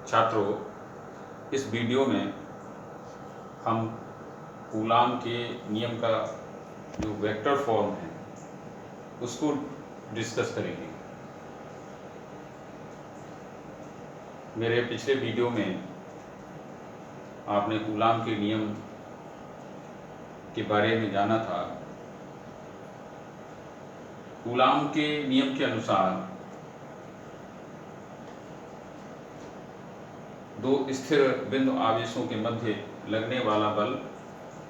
छात्रों, इस वीडियो में हम कूलाम के नियम का जो वेक्टर फॉर्म है उसको डिस्कस करेंगे। मेरे पिछले वीडियो में आपने कूलाम के नियम के बारे में जाना था। कूलाम के नियम के अनुसार दो स्थिर बिंदु आवेशों के मध्य लगने वाला बल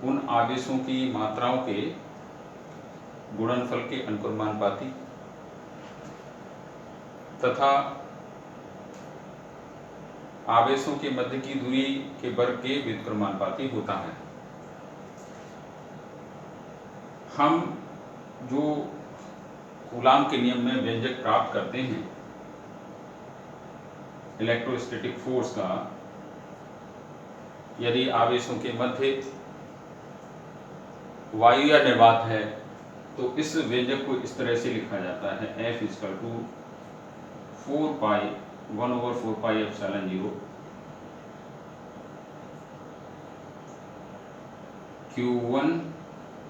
उन आवेशों की मात्राओं के गुणनफल के अनुक्रमानुपाती तथा आवेशों के मध्य की दूरी के वर्ग के व्युत्क्रमानुपाती होता है। हम जो कूलाम के नियम में व्यंजक प्राप्त करते हैं इलेक्ट्रोस्टैटिक फोर्स का, यदि आवेशों के मध्य वायु या निर्वात है तो इस व्यंजक को इस तरह से लिखा जाता है F = 4 1/4 pi epsilon 0 Q1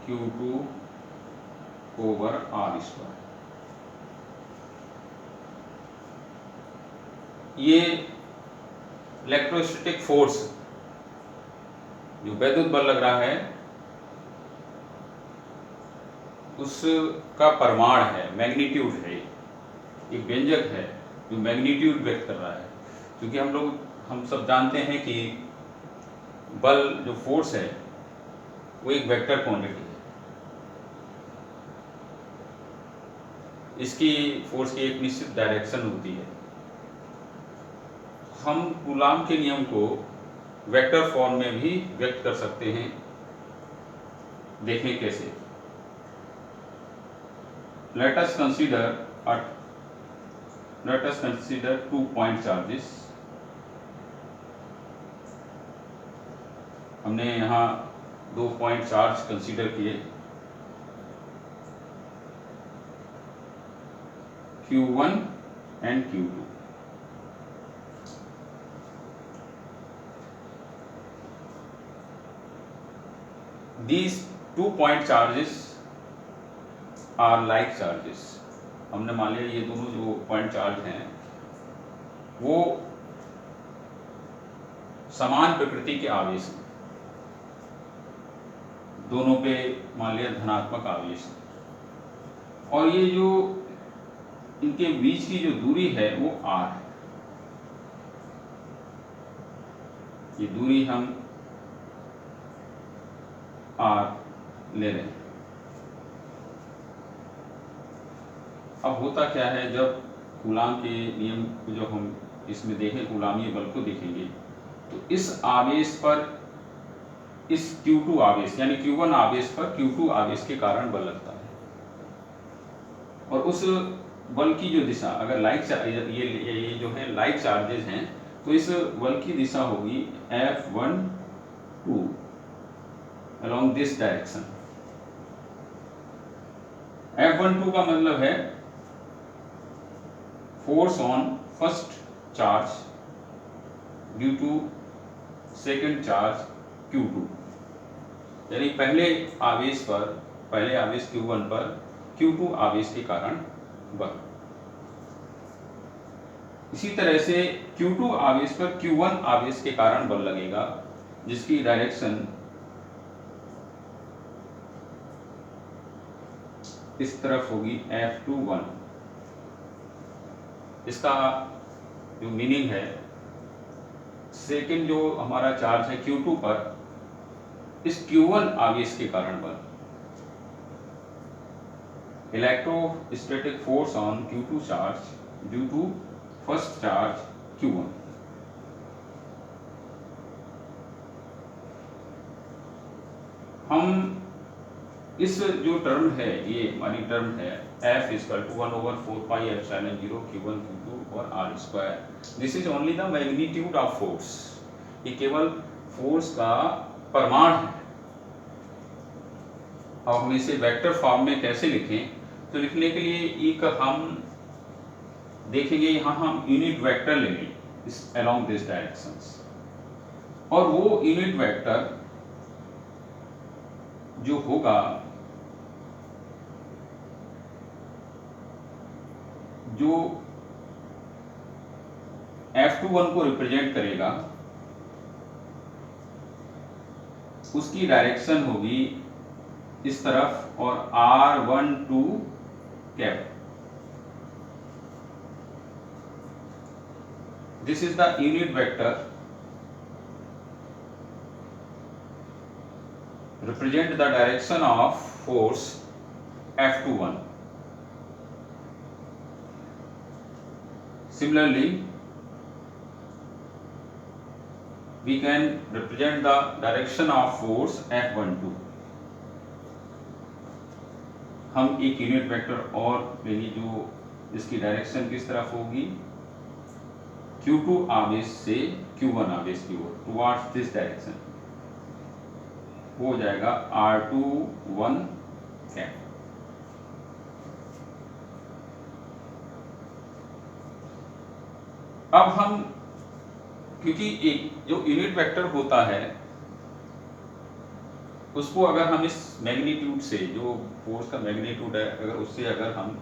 Q2 over R²। ये इलेक्ट्रोस्टैटिक फोर्स जो वैद्युत बल लग रहा है उसका परिमाण है, मैग्नीट्यूड है। एक व्यंजक है जो मैग्नीट्यूड व्यक्त कर रहा है, क्योंकि हम सब जानते हैं कि बल जो फोर्स है वो एक वेक्टर क्वांटिटी है। इसकी फोर्स की एक निश्चित डायरेक्शन होती है। हम कूलाम के नियम को वेक्टर फॉर्म में भी व्यक्त कर सकते हैं। देखें कैसे। Let us consider 2 point charges। हमने यहाँ 2 पॉइंट चार्ज कंसीडर किए, Q1 and Q2। These 2 point charges are like charges. हमने मान लिया ये दोनों जो पॉइंट चार्ज हैं वो समान प्रकृति के आवेश हैं। दोनों पे मान लिया धनात्मक आवेश, और ये जो इनके बीच की जो दूरी है वो r है। ये दूरी हम r ले रहे हैं। अब होता क्या है, जब कूलाम के नियम को जब हम इसमें देखें, कूलामीय बल को देखेंगे, तो इस आवेश पर, इस Q2 आवेश यानी Q1 आवेश पर Q2 आवेश के कारण बल लगता है। और उस बल की जो दिशा, अगर ये जो है लाइक चार्जेस हैं, तो इस बल की दिशा होगी F12 along this direction. F12 का मतलब है force on first charge due to second charge Q2, यानी पहले आवेश Q1 पर Q2 आवेश के कारण बल। इसी तरह से Q2 आवेश पर Q1 आवेश के कारण बल लगेगा, जिसकी डायरेक्शन इस तरफ होगी F21। इसका जो मीनिंग है, सेकेंड जो हमारा चार्ज है Q2 पर, इस Q1 आवेश के कारण बल। Electrostatic force on Q2 charge due to first charge Q1। हम इस जो टर्म है, ये हमारी टर्म है F = 1/4 pi epsilon 0 Q1 Q2 और R²। This is only the magnitude of force. ये केवल फोर्स का परिमाण है। अब हम इसे वेक्टर फॉर्म में कैसे लिखें, तो लिखने के लिए एक हम देखेंगे, यहाँ हम यूनिट वेक्टर लेंगे। along this directions। और वो यूनिट वेक्टर जो होगा जो F21 को रिप्रेजेंट करेगा उसकी डायरेक्शन होगी इस तरफ और R12 cap. This is the unit vector represent the direction of force F21। Similarly, we can represent the direction of force F12। हम एक यूनिट वेक्टर और लेंगे जो इसकी डायरेक्शन किस तरफ होगी, Q2 आवेश से Q1 आवेश की ओर, टुवर्ड्स दिस डायरेक्शन, हो जाएगा R21 कैप। अब हम, क्योंकि एक जो यूनिट वेक्टर होता है उसको अगर हम इस मैग्नीट्यूड से, जो फोर्स का मैग्नीट्यूड है, अगर उससे अगर हम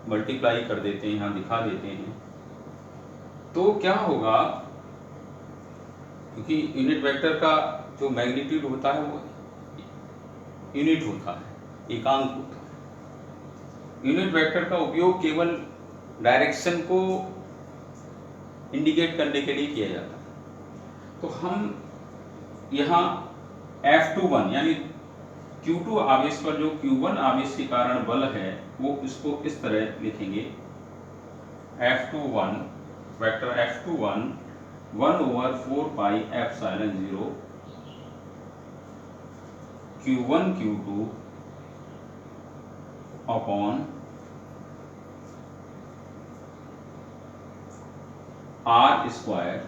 मल्टीप्लाई कर देते हैं, यहाँ दिखा देते हैं, तो क्या होगा, क्योंकि यूनिट वेक्टर का जो मैग्नीट्यूड होता है वो यूनिट होता है, एकांक होता है। यूनिट वेक्टर का उपयोग केवल डायरेक्शन को इंडिकेट करने के लिए किया जाता है। तो हम यहाँ F21 यानी Q2 आवेश पर जो Q1 आवेश के कारण बल है वो इसको इस तरह लिखेंगे, F21 vector F21 1/4 pi epsilon 0 Q1 Q2 upon R square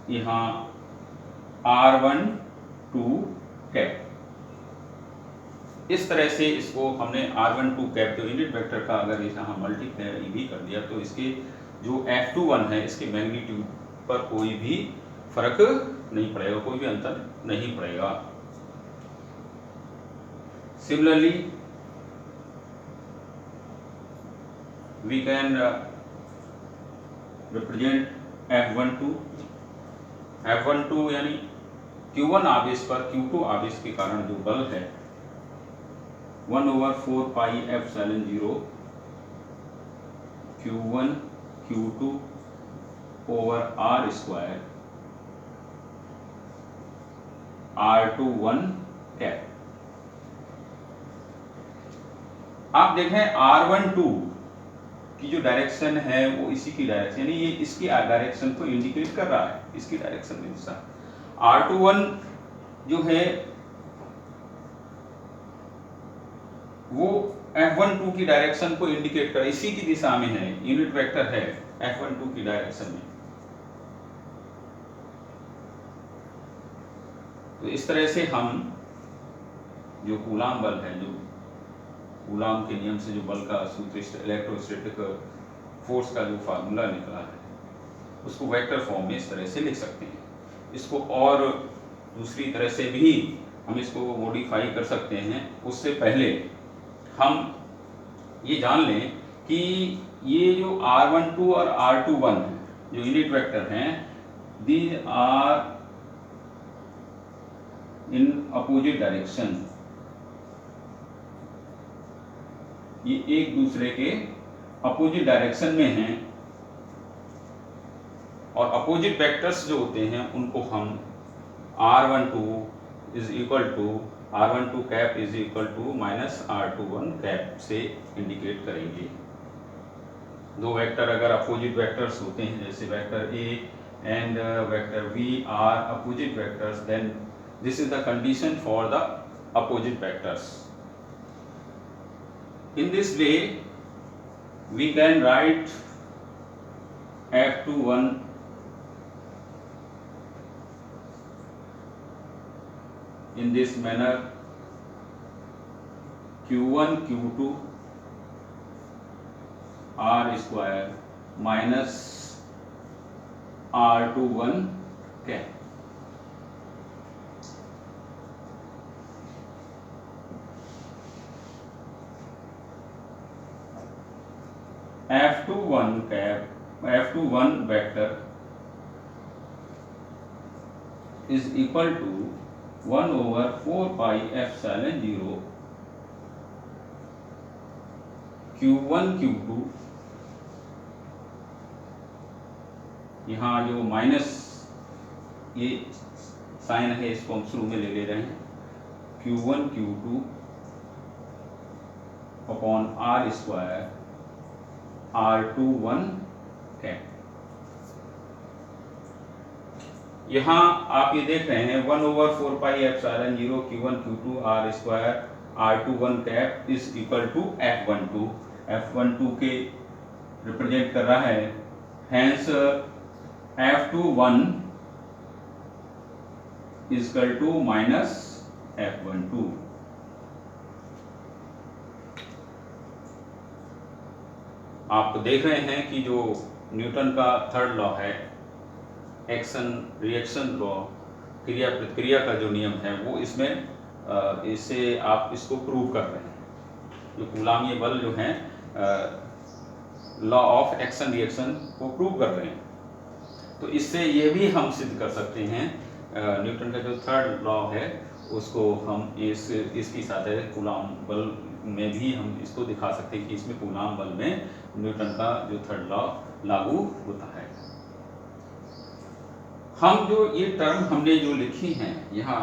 यहाँ R12 कैप। इस तरह से इसको हमने R12 कैप जो यूनिट वेक्टर का अगर यहाँ मल्टीप्लाई भी कर दिया तो इसके जो F21 है इसके मैग्नीट्यूड पर कोई भी फर्क नहीं पड़ेगा, कोई भी अंतर नहीं पड़ेगा। Similarly we can represent F12 यानी Q1 आवेश पर Q2 आवेश के कारण जो बल है 1/4 pi epsilon 0 Q1 Q2 over R square R21 cap. आप देखें R12 की जो डायरेक्शन है वो इसी की डायरेक्शन, यानी ये इसकी डायरेक्शन को इंडिकेट कर रहा है, इसकी डायरेक्शन की दिशा। R21 जो है वो F12 की डायरेक्शन को इंडिकेट कर, इसी की दिशा में है, यूनिट वेक्टर है F12 की डायरेक्शन में। तो इस तरह से हम जो कूलाम बल है, जो कूलाम के नियम से जो बल का सूत्र, इलेक्ट्रोस्टैटिक फोर्स का जो फार्मूला निकला है उसको वेक्टर फॉर्म में इस तरह से लिख सकते हैं। इसको और दूसरी तरह से भी हम इसको मॉडिफाई कर सकते हैं। उससे पहले हम ये जान लें कि ये जो R12 और R21 जो यूनिट वेक्टर हैं, these are in opposite direction, ये एक दूसरे के अपोजिट डायरेक्शन में हैं और अपोजिट वेक्टर्स जो होते हैं उनको हम R12 is equal to R12 cap is equal to minus R21 cap से इंडिकेट करेंगे। दो वेक्टर अगर अपोजिट वेक्टर्स होते हैं, जैसे vector A and vector V are opposite vectors, then this is the condition for the opposite vectors. In this way we can write F21 in this manner Q1 Q2 R square minus R21 cap. F21 cap F21 vector is equal to 1 over 4 pi epsilon 0 Q1 Q2, यहाँ जो minus ये sign है इसको हम शुरू में ले रहे हैं, Q1 Q2 upon R square R21 cap. यहाँ आप ये देख रहे हैं 1 over 4 pi epsilon 0 Q1 Q2 R square R21 cap is equal to F12 के रिप्रेजेंट कर रहा है, hence F21 is equal to minus F12। आप देख रहे हैं कि जो न्यूटन का थर्ड लॉ है, एक्शन रिएक्शन लॉ, क्रिया प्रतिक्रिया का जो नियम है वो इसमें इससे आप इसको प्रूव कर रहे हैं। जो कूलाम्बीय बल जो है लॉ ऑफ एक्शन रिएक्शन को प्रूव कर रहे हैं। तो इससे ये भी हम सिद्ध कर सकते हैं, न्यूटन का जो थर्ड लॉ है उसको हम इसकी साथ कूलाम्ब बल में भी हम इसको दिखा सकते हैं कि इसमें कूलाम्ब बल में न्यूटन का जो थर्ड लॉ लागू होता है। हम जो ये टर्म हमने जो लिखी हैं यहाँ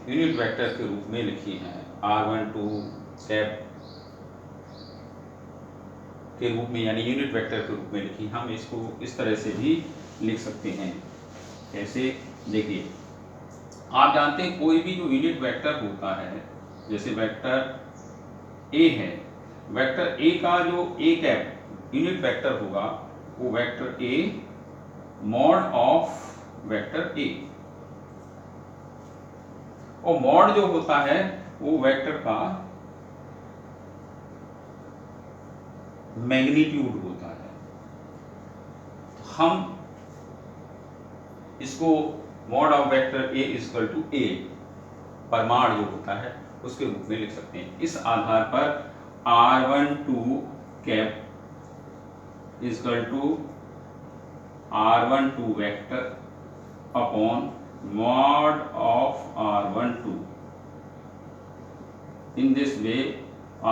यूनिट वेक्टर के रूप में लिखी हैं, R12 कैप के रूप में यानी यूनिट वेक्टर के रूप में लिखी, हम इसको इस तरह से भी लिख सकते हैं। कैसे, देखिए आप जानते हैं कोई भी जो यूनिट वेक्टर होता है, जैसे वेक्टर ए है, वेक्टर ए का जो ए कैप यूनिट वेक्टर होगा वो vector A mod of vector ए, और मॉड जो होता है वो वेक्टर का मैग्नीट्यूड होता है। हम इसको mod of vector A equal to A, परिमाण जो होता है उसके रूप में लिख सकते हैं। इस आधार पर R12 cap equal to R12 vector upon mod of R12। In this way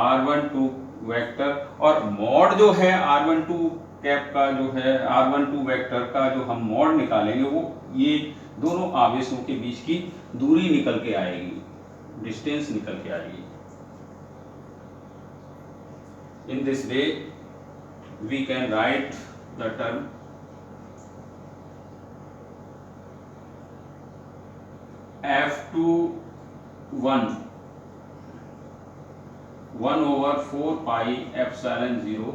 R12 vector और मॉड जो है R12 कैप का जो है R12 वेक्टर का जो हम मॉड निकालेंगे वो ये दोनों आवेशों के बीच की दूरी निकल के आएगी, डिस्टेंस निकल के आएगी। In this way we can write the term F21 1 over 4 pi epsilon 0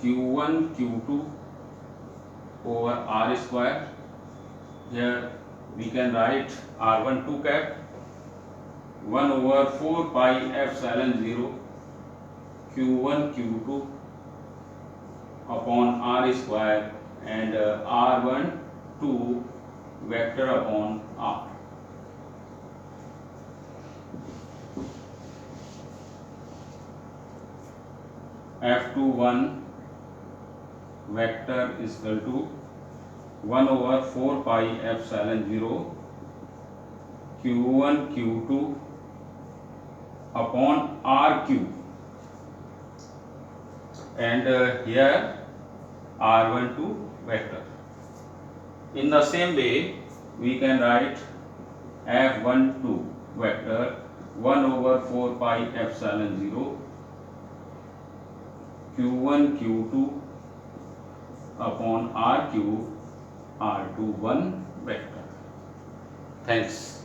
Q1 Q2 over R square. Here we can write R12 cap 1 over 4 pi epsilon 0 Q1 Q2 upon R square and R12 vector upon R. F21 vector is equal to 1 over 4 pi epsilon 0 Q1 Q2 upon RQ, and here R12 vector. In the same way we can write F12 vector 1 over 4 pi epsilon 0 Q1 Q2 upon RQ R21 vector. Thanks.